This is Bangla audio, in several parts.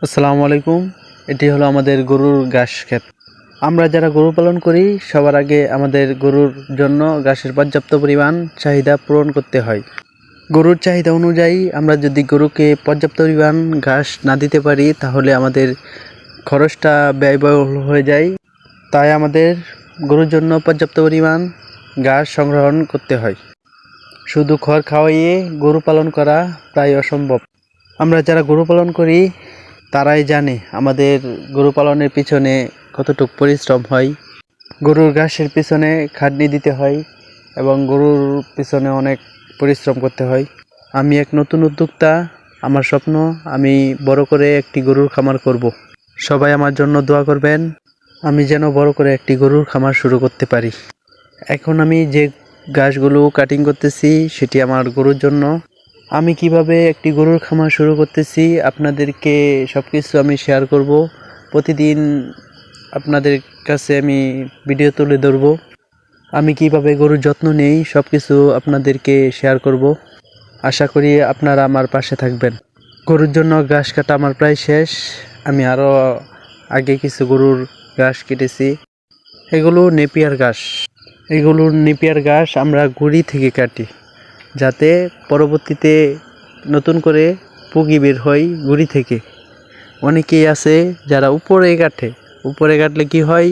আসসালামু আলাইকুম। এটি হলো আমাদের গরুর ঘাস ক্ষেত। আমরা যারা গরু পালন করি সবার আগে আমাদের গরুর জন্য ঘাসের পর্যাপ্ত পরিমাণ চাহিদা পূরণ করতে হয়। গরুর চাহিদা অনুযায়ী আমরা যদি গরুকে পর্যাপ্ত পরিমাণ ঘাস না দিতে পারি তাহলে আমাদের খরচটা ব্যয়বহুল হয়ে যায়। তাই আমাদের গরুর জন্য পর্যাপ্ত পরিমাণ ঘাস সংগ্রহণ করতে হয়। শুধু খড় খাওয়াইয়ে গরু পালন করা প্রায় অসম্ভব। আমরা যারা গরু পালন করি তারাই জানে আমাদের গরু পালনের পিছনে কতটুকু পরিশ্রম হয়। গরুর ঘাসের পিছনে খাটনি দিতে হয় এবং গরুর পিছনে অনেক পরিশ্রম করতে হয়। আমি এক নতুন উদ্যোক্তা। আমার স্বপ্ন আমি বড় করে একটি গরুর খামার করব। সবাই আমার জন্য দোয়া করবেন আমি যেন বড় করে একটি গরুর খামার শুরু করতে পারি। এখন আমি যে ঘাসগুলো কাটিং করতেছি সেটি আমার গরুর জন্য। আমি কিভাবে একটি গরুর খামার শুরু করতেছি আপনাদেরকে সব কিছু আমি শেয়ার করব। প্রতিদিন আপনাদের কাছে আমি ভিডিও তুলে ধরব। আমি কিভাবে গরুর যত্ন নেই সব কিছু আপনাদেরকে শেয়ার করব। আশা করি আপনারা আমার পাশে থাকবেন। গরুর জন্য ঘাস কাটা আমার প্রায় শেষ। আমি আরও আগে কিছু গরুর ঘাস কেটেছি। এগুলো নেপিয়ার ঘাস। নেপিয়ার ঘাস আমরা গুড়ি থেকে কাটি যাতে পরবর্তীতে নতুন করে পুঁগি বের হয় গুড়ি থেকে। অনেকেই আছে যারা উপরে কাটলে কি হয়,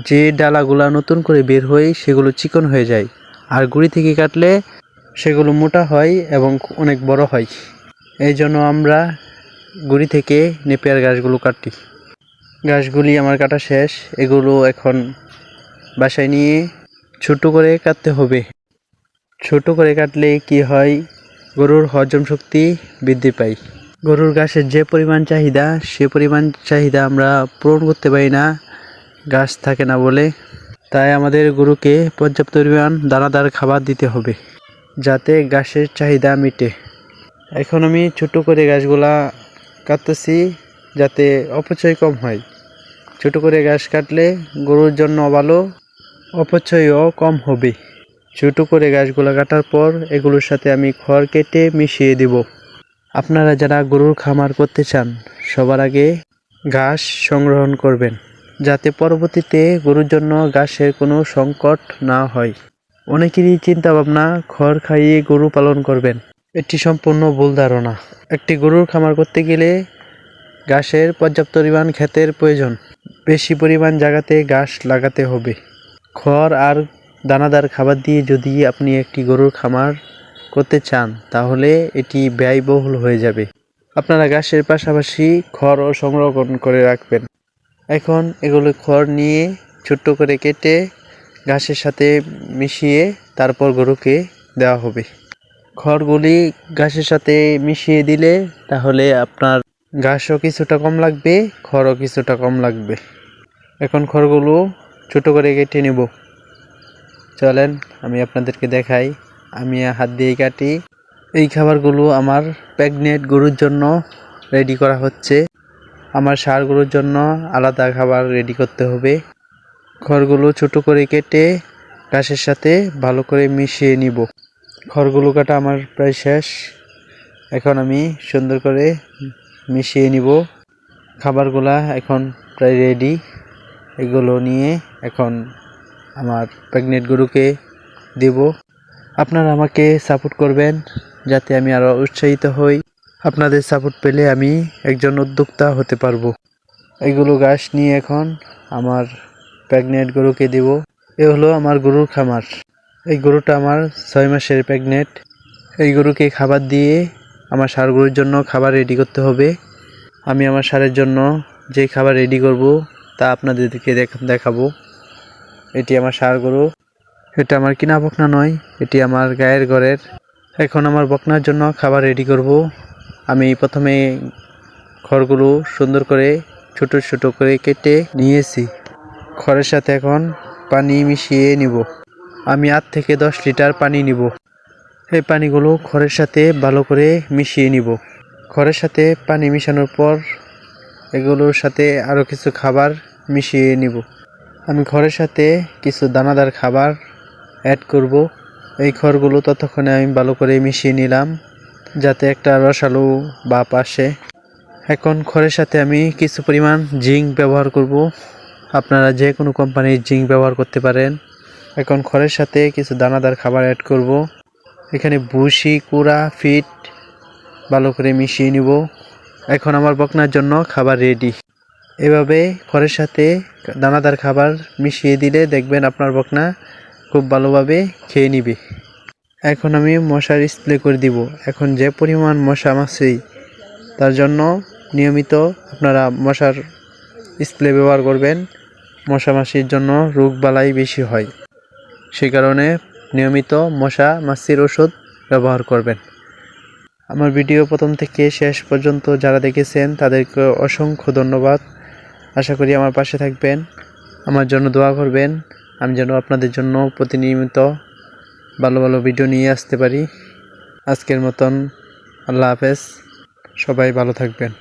যে ডালাগুলা নতুন করে বের হয় সেগুলো চিকন হয়ে যায়, আর গুড়ি থেকে কাটলে সেগুলো মোটা হয় এবং অনেক বড় হয়। এই জন্য আমরা গুড়ি থেকে নেপিয়ার ঘাসগুলো কাটি। ঘাসগুলি আমার কাটা শেষ। এগুলো এখন বাসায় নিয়ে ছোট করে কাটতে হবে। ছোট করে কাটলে কি হয়, গরুর হজম শক্তি বৃদ্ধি পায়। গরুর ঘাসের যে পরিমাণ চাহিদা সে পরিমাণ চাহিদা আমরা পূরণ করতে পারি না, ঘাস থাকে না বলে। তাই আমাদের গরুকে পর্যাপ্ত পরিমাণ দানাদার খাবার দিতে হবে যাতে ঘাসের চাহিদা মিটে। এখন আমি ছোট করে ঘাসগুলা কাটতেছি যাতে অপচয় কম হয়। ছোট করে ঘাস কাটলে গরুর জন্য ভালো, অপচয়ও কম হবে। ছোট করে ঘাসগুলো কাটার পর এগুলোর সাথে আমি খড় কেটে মিশিয়ে দেব। আপনারা যারা গরুর খামার করতে চান সবার আগে ঘাস সংগ্রহণ করবেন যাতে পরবর্তীতে গরুর জন্য ঘাসের কোনো সংকট না হয়। অনেকেরই চিন্তা ভাবনা খড় খাইয়ে গরু পালন করবেন। এটি সম্পূর্ণ ভুল ধারণা। একটি গরুর খামার করতে গেলে ঘাসের পর্যাপ্ত পরিমাণ ক্ষেতের প্রয়োজন। বেশি পরিমাণ জায়গাতে ঘাস লাগাতে হবে। খড় আর দানাদার খাবার দিয়ে যদি আপনি একটি গরুর খামার করতে চান তাহলে এটি ব্যয়বহুল হয়ে যাবে। আপনারা ঘাসের পাশাপাশি খড়ও সংরক্ষণ করে রাখবেন। এখন এগুলো খড় নিয়ে ছোট্ট করে কেটে ঘাসের সাথে মিশিয়ে তারপর গরুকে দেওয়া হবে। খড়গুলি ঘাসের সাথে মিশিয়ে দিলে তাহলে আপনার ঘাসও কিছুটা কম লাগবে, খড়ও কিছুটা কম লাগবে। এখন খড়গুলো ছোট করে কেটে নেব। চলেন আমি আপনাদেরকে দেখাই। আমি হাত দিয়ে কাটি। এই খাবারগুলো আমার প্রেগনেন্ট গরুর জন্য রেডি করা হচ্ছে। আমার ষাঁড় গরুর জন্য আলাদা খাবার রেডি করতে হবে। খড়গুলো ছোট করে কেটে ঘাসের সাথে ভালো করে মিশিয়ে নিব। খড়গুলো কাটা আমার প্রায় শেষ। এখন আমি সুন্দর করে মিশিয়ে নিব। খাবারগুলা এখন প্রায় রেডি। এগুলো নিয়ে এখন আমার প্রেগনেন্ট গরুকে দেব। আপনারা আমাকে সাপোর্ট করবেন যাতে আমি আরও উৎসাহিত হই। আপনাদের সাপোর্ট পেলে আমি একজন উদ্যোক্তা হতে পারবো। এইগুলো ঘাস নিয়ে এখন আমার প্রেগনেন্ট গরুকে দেব। এ হলো আমার গরুর খামার। এই গরুটা আমার 6 মাসের প্রেগনেন্ট। এই গরুকে খাবার দিয়ে আমার ষাঁড় গরুর জন্য খাবার রেডি করতে হবে। আমি আমার ষাঁড়ের জন্য যে খাবার রেডি করব তা আপনাদেরকে দেখাবো। এটি আমার ষাঁড় গরু। এটা আমার কিনা বকনা নয়, এটি আমার গায়ের ঘরের। এখন আমার বকনার জন্য খাবার রেডি করব। আমি প্রথমে খড়গুলো সুন্দর করে ছোট ছোট করে কেটে নিয়েছি। খড়ের সাথে এখন পানি মিশিয়ে নিব। আমি 8 থেকে 10 লিটার পানি নিব। এই পানিগুলো খড়ের সাথে ভালো করে মিশিয়ে নিব। খড়ের সাথে পানি মিশানোর পর এগুলোর সাথে আরও কিছু খাবার মিশিয়ে নিব। আমি খড়ের সাথে কিছু দানাদার খাবার অ্যাড করব। এই খড়গুলো ততক্ষণে আমি ভালো করে মিশিয়ে নিলাম যাতে একটা রসালো ভাব আসে। এখন খড়ের সাথে আমি কিছু পরিমাণ জিঙ্ক ব্যবহার করব। আপনারা যে কোনো কোম্পানির জিঙ্ক ব্যবহার করতে পারেন। এখন খড়ের সাথে কিছু দানাদার খাবার অ্যাড করব। এখানে ভুসি, কুড়া, ফিট ভালো করে মিশিয়ে নিব। এখন আমার বকনার জন্য খাবার রেডি। এভাবে খড়ের সাথে দানাদার খাবার মিশিয়ে দিলে দেখবেন আপনার বকনা খুব ভালোভাবে খেয়ে নিবে। এখন আমি মশার স্প্রে করে দিব। এখন যে পরিমাণ মশা মাছি, তার জন্য নিয়মিত আপনারা মশার স্প্রে ব্যবহার করবেন। মশা মাছির জন্য রোগবালাই বেশি হয়, সে কারণে নিয়মিত মশা মাছির ওষুধ ব্যবহার করবেন। আমার ভিডিও প্রথম থেকে শেষ পর্যন্ত যারা দেখেছেন তাদেরকে অসংখ্য ধন্যবাদ। আশা করি আমার পাশে থাকবেন, আমার জন্য দোয়া করবেন, আমি যেন আপনাদের জন্য প্রতিনিয়ত ভালো ভালো ভিডিও নিয়ে আসতে পারি। আজকের মতন আল্লাহ হাফেজ, সবাই ভালো থাকবেন।